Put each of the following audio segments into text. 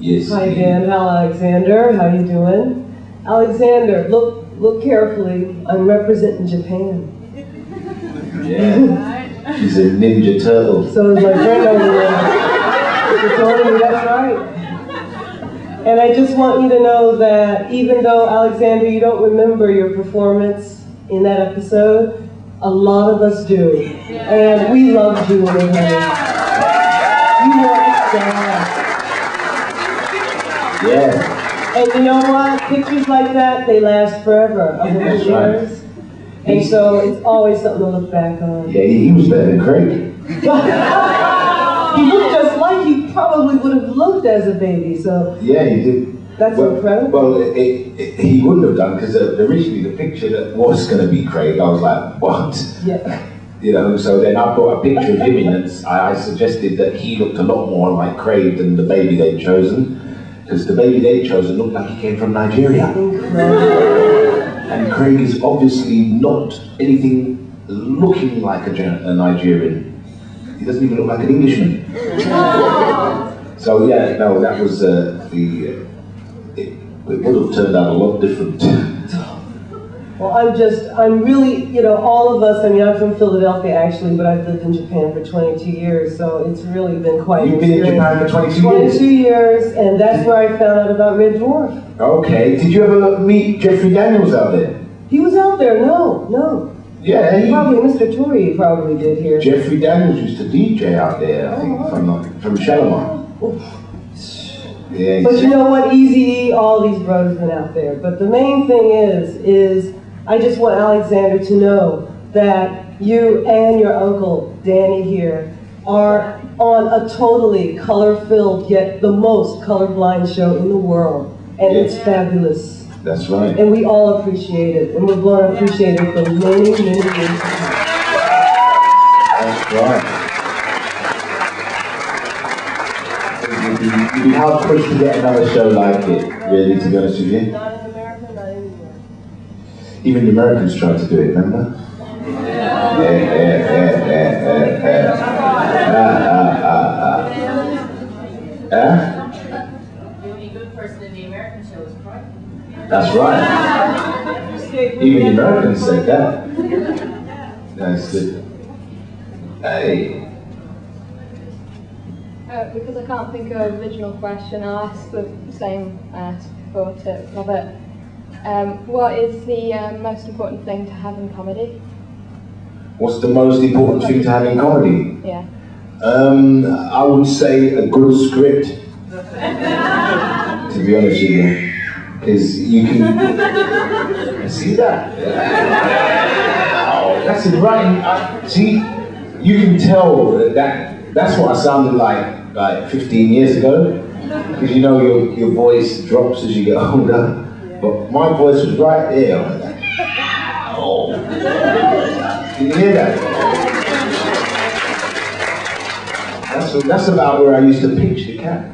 Yes. Hi Dan, hello Alexander, how you doing? Alexander, look carefully, I'm representing Japan. Yeah. She's a Ninja Turtle. So is my friend over there. That's right. And I just want you to know that even though, Alexander, you don't remember your performance in that episode, a lot of us do. And we loved you, honey. You were a star. Yeah. And you know what? Pictures like that, they last forever, 100 years. And so it's always something to look back on. Yeah, he was better than Craig. He looked just like he probably would have looked as a baby, so... Yeah, he did. That's incredible. Well, he wouldn't have done, because originally the picture that was going to be Craig, I was like, what? Yeah. You know, so then I brought a picture of him in, and I suggested that he looked a lot more like Craig than the baby they'd chosen, because the baby they'd chosen looked like he came from Nigeria. Incredible. And Craig is obviously not anything looking like a Nigerian. He doesn't even look like an Englishman. So yeah, no, that was it would have turned out a lot different. Well, I'm really, you know, all of us, I mean, I'm from Philadelphia actually, but I've lived in Japan for 22 years, so it's really been quite an experience. You've been in Japan for 22 years? 22 years, and that's where I found out about Red Dwarf. Okay, did you ever meet Jeffrey Daniels out there? He was out there, no. Yeah, probably Mr. Tory probably did here. Jeffrey Daniels used to DJ out there, I think, from Shalimar. Yeah, but you know what, Easy, all these brothers been out there. But the main thing is I just want Alexander to know that you and your uncle, Danny here, are on a totally color-filled, yet the most colorblind show in the world. And it's fabulous. That's right. And we all appreciate it. And we're going to appreciate it for many, many years. That's right. You'd be hard pushed to get another show like it, really, to be honest with you. Not in America, not anywhere. Even the Americans tried to do it, remember? Yeah. The only good person in the American show is Craig. That's right. Even the Americans said that. That's it. Hey. Because I can't think of an original question, I'll ask the same as before to Robert. What is the most important thing to have in comedy? What's the most important thing to have in comedy? Yeah. I would say a good script. To be honest with you. Because you can... See that? That's it, right? See, you can tell that's what I sounded like 15 years ago. Because you know your voice drops as you get older. But my voice was right there. I was like, oh. Can you hear that? That's about where I used to pitch the cat.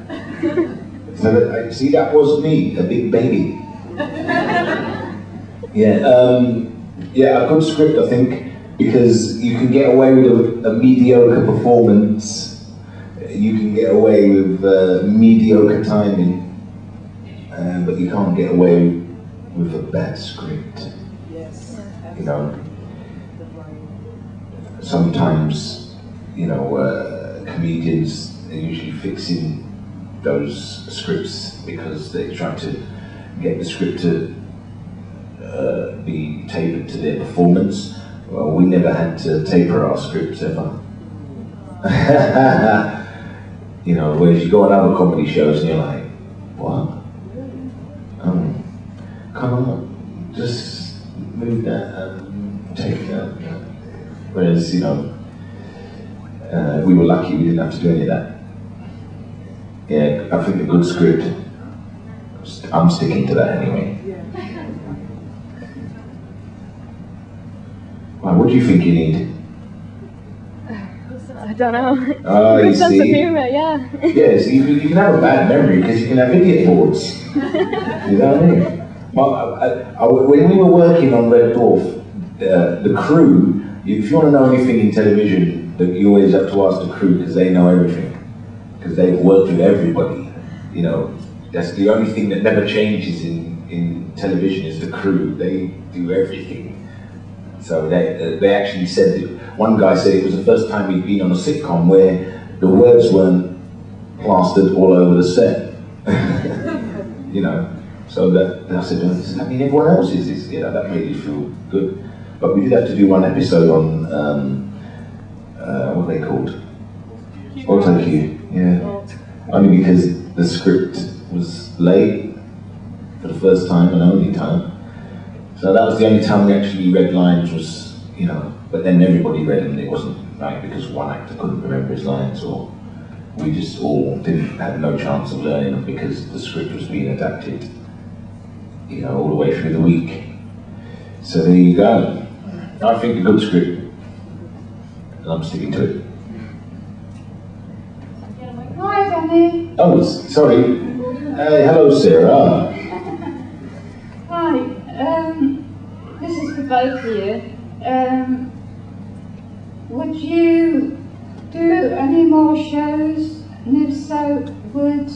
So see, that was me, a big baby. Yeah, a good script, I think, because you can get away with a mediocre performance. You can get away with mediocre timing, but you can't get away with a bad script. Yes. You know, sometimes, you know, comedians are usually fixing those scripts because they're trying to get the script to be tapered to their performance. Well, we never had to taper our scripts ever. You know, whereas you go on other comedy shows and you're like, what? Come on, just move that and take that. Whereas, you know, we were lucky we didn't have to do any of that. Yeah, I think a good script, I'm sticking to that anyway. Well, what do you think you need? I don't know. Oh, you Good sense of see? humour, yeah. Yes, you can have a bad memory because you can have idiot boards. You know what I mean? When we were working on Red Dwarf, the crew, if you want to know anything in television, you always have to ask the crew because they know everything. Because they've worked with everybody. you know, that's the only thing that never changes in television is the crew. They do everything. So they actually said, one guy said it was the first time he'd been on a sitcom where the words weren't plastered all over the set. You know, so that I said, I mean, everyone else is this, you know, that made me feel good. But we did have to do one episode on, what are they called? Auto cue, yeah. Only because the script was late for the first time and only time. So that was the only time we actually read lines was, you know, but then everybody read them. It wasn't like because one actor couldn't remember his lines, or we just all didn't have no chance of learning them because the script was being adapted, you know, all the way through the week. So there you go. I think a good script, and I'm sticking to it. Hi, Danny. Oh, sorry. Hello, Sarah. Hi. This is for both of you. Would you do any more shows? And if so, would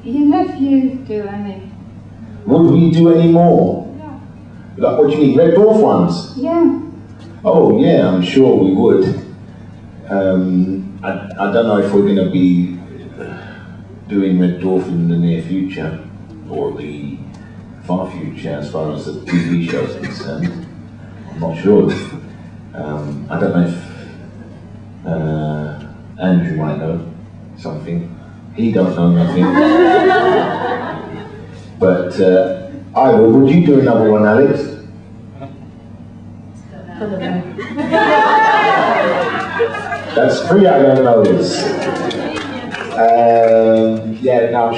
your nephew do any? Would we do any more? Yeah. Like, what do you mean, Red Dwarf ones? Yeah. Oh yeah, I'm sure we would. I don't know if we're going to be doing Red Dwarf in the near future, or the far future as far as the TV show is concerned. I'm not sure. I don't know if Andrew might know something. He don't know nothing. But I will. Would you do another one, Alex? That's 3 I don't know this. Yeah, no, I'm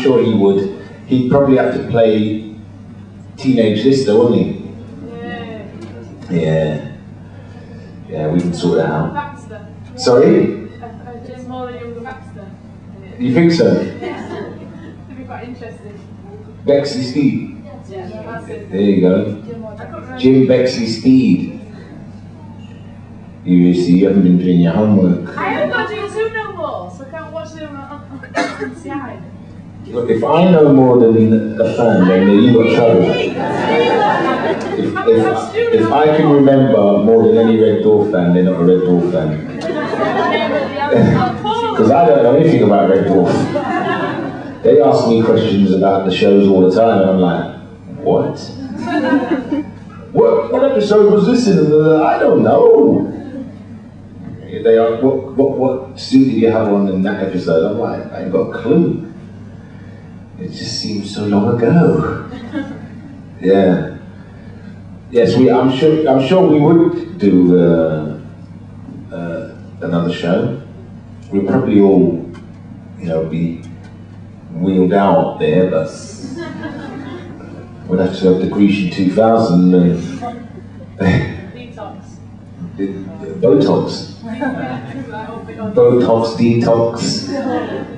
sure he would. He'd probably have to play Teenage Lister, wouldn't he? Yeah. Yeah, we can sort that out. Baxter. Sorry? It's more than younger Baxter. You think so? It'd be quite interesting. Bexley Speed. Yeah, that's it. There you go. Jim Bexley Speed. You see, you haven't been doing your homework. I haven't got to do Zoom no more, so I can't watch them on Sky. Look, if I know more than a fan, then you've got trouble. If I can remember more than any Red Dwarf fan, they're not a Red Dwarf fan. Because I don't know anything about Red Dwarf. They ask me questions about the shows all the time, and I'm like, what? What episode was this in? I don't know. They are, what suit did you have on in that episode? I'm like, I ain't got a clue. It just seems so long ago. Yeah. Yes, I'm sure we would do another show. We'll probably all, you know, be wheeled out there, but we'll have to have the Grecian 2000 and Detox. Botox. Botox detox.